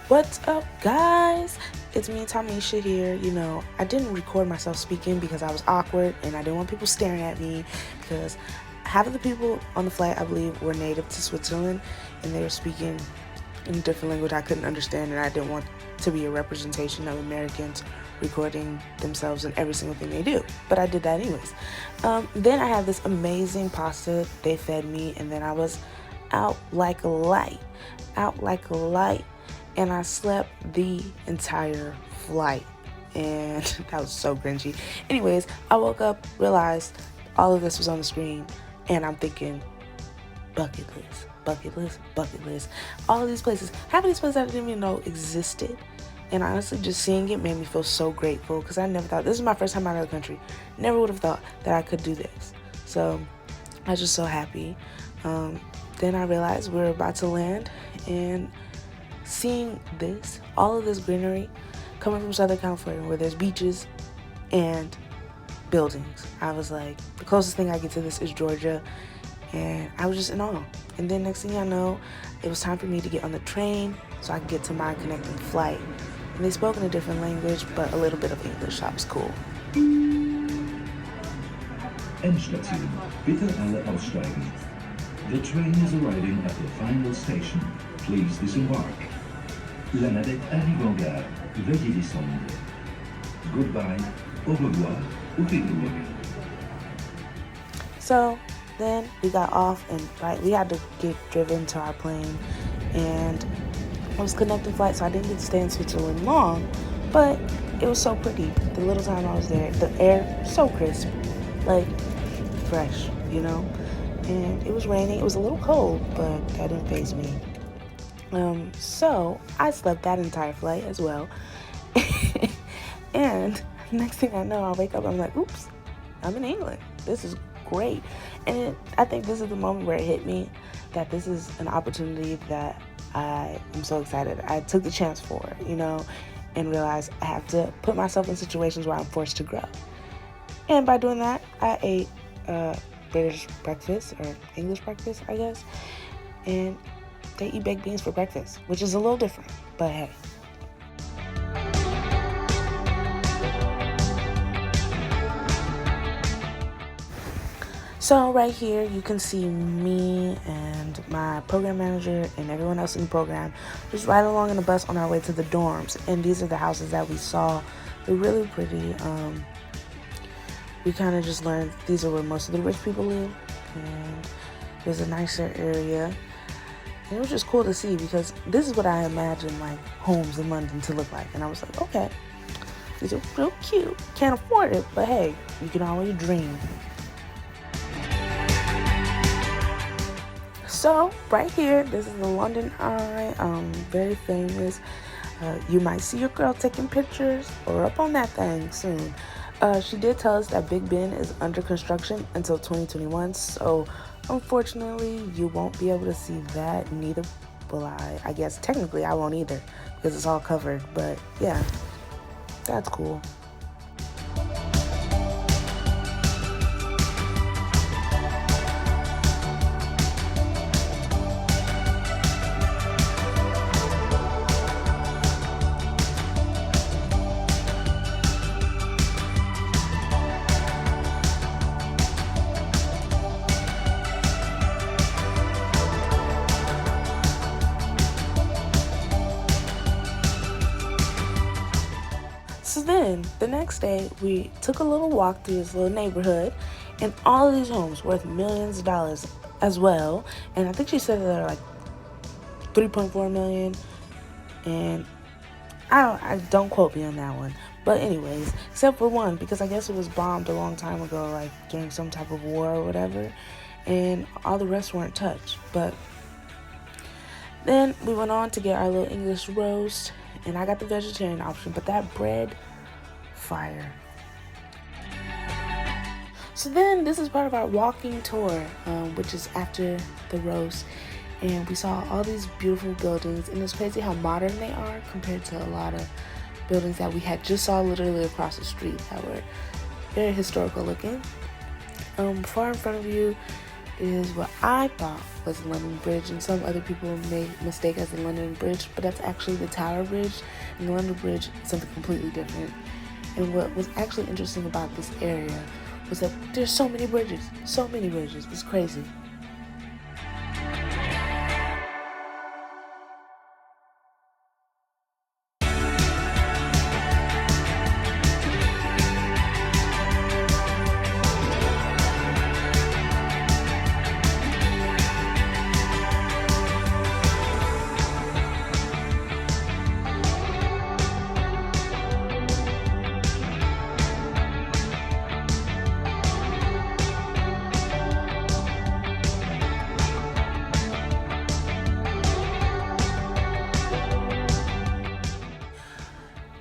What's up, guys? It's me, Tamisha here. I didn't record myself speaking because I was awkward and I didn't want people staring at me because half of the people on the flight, I believe, were native to Switzerland and they were speaking in a different language I couldn't understand, and I didn't want to be a representation of Americans recording themselves in every single thing they do. But I did that anyways. Then I had this amazing pasta they fed me, and then I was out like a light. And I slept the entire flight. And that was so cringy. Anyways, I woke up, realized all of this was on the screen, and I'm thinking, bucket list. All of these places, half of these places I didn't even know existed. And honestly, just seeing it made me feel so grateful because I never thought, this is my first time out of the country. Never would have thought that I could do this. So I was just so happy. Then I realized we were about to land, and seeing this, all of this greenery coming from Southern California where there's beaches and buildings, I was like, the closest thing I get to this is Georgia, and I was just in awe. And then next thing I know, it was time for me to get on the train so I could get to my connecting flight. And they spoke in a different language, but a little bit of English, that was cool. Endstation. Bitte alle aussteigen. The train is arriving at the final station. Please disembark. La navette arrive en gare. Veuillez descendre. Goodbye, au revoir, au retour. So then we got off, and we had to get driven to our plane, and it was connecting flight, so I didn't get to stay in Switzerland long, but it was so pretty. The little time I was there, the air so crisp, like fresh, and it was raining. It was a little cold, but that didn't faze me. So I slept that entire flight as well. And next thing I know, I wake up, I'm like, oops, I'm in England. This is great. And I think this is the moment where it hit me that this is an opportunity that I am so excited I took the chance for, and realized I have to put myself in situations where I'm forced to grow. And by doing that, I ate British breakfast, or English breakfast, I guess. And they eat baked beans for breakfast, which is a little different, but hey. So right here, you can see me and my program manager and everyone else in the program just ride along in the bus on our way to the dorms. And these are the houses that we saw. They're really pretty. We kind of just learned these are where most of the rich people live. And it was a nicer area. And it was just cool to see because this is what I imagine like homes in London to look like. And I was like, okay, these are real cute. Can't afford it, but hey, you can always dream. So right here, this is the London Eye, very famous. You might see your girl taking pictures or up on that thing soon. She did tell us that Big Ben is under construction until 2021, so unfortunately you won't be able to see that, neither will I. I guess technically I won't either because it's all covered, but yeah, that's cool. So then, the next day, we took a little walk through this little neighborhood, and all of these homes worth millions of dollars as well. And I think she said they're like 3.4 million, and I don't quote me on that one. But anyways, except for one, because I guess it was bombed a long time ago, like during some type of war or whatever, and all the rest weren't touched. But then we went on to get our little English roast, and I got the vegetarian option, but that bread, fire. So then this is part of our walking tour, which is after the roast, and we saw all these beautiful buildings, and it's crazy how modern they are compared to a lot of buildings that we had just saw literally across the street that were very historical looking. Far in front of you, is what I thought was the London Bridge, and some other people may mistake as the London Bridge, but that's actually the Tower Bridge, and the London Bridge is something completely different. And what was actually interesting about this area was that there's so many bridges. It's crazy.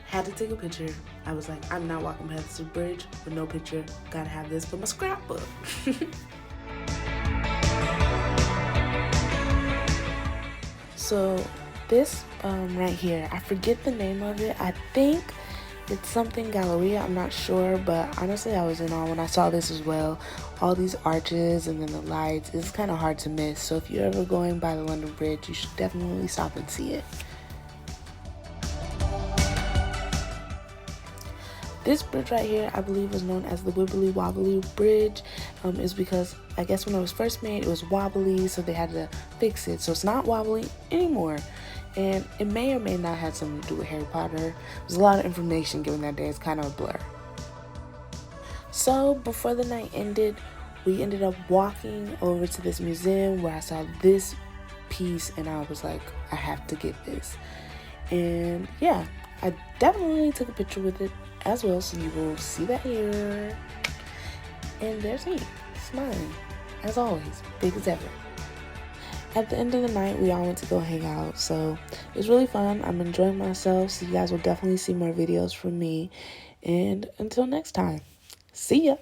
Had to take a picture. I was like, I'm not walking past the bridge with no picture. Gotta have this for my scrapbook. So this right here, I forget the name of it. I think it's something Galleria, I'm not sure, but honestly I was in awe when I saw this as well. All these arches and then the lights, it's kind of hard to miss. So if you're ever going by the London Bridge, you should definitely stop and see it. This bridge right here, I believe, is known as the Wibbly Wobbly Bridge. Is because I guess when it was first made, it was wobbly, so they had to fix it. So it's not wobbly anymore. And it may or may not have something to do with Harry Potter. There's a lot of information given that day. It's kind of a blur. So before the night ended, we ended up walking over to this museum where I saw this piece and I was like, I have to get this. And yeah, I definitely took a picture with it as well, so you will see that here. And there's me, smiling, as always, big as ever. At the end of the night, we all went to go hang out, so it was really fun. I'm enjoying myself, so you guys will definitely see more videos from me. And until next time, see ya!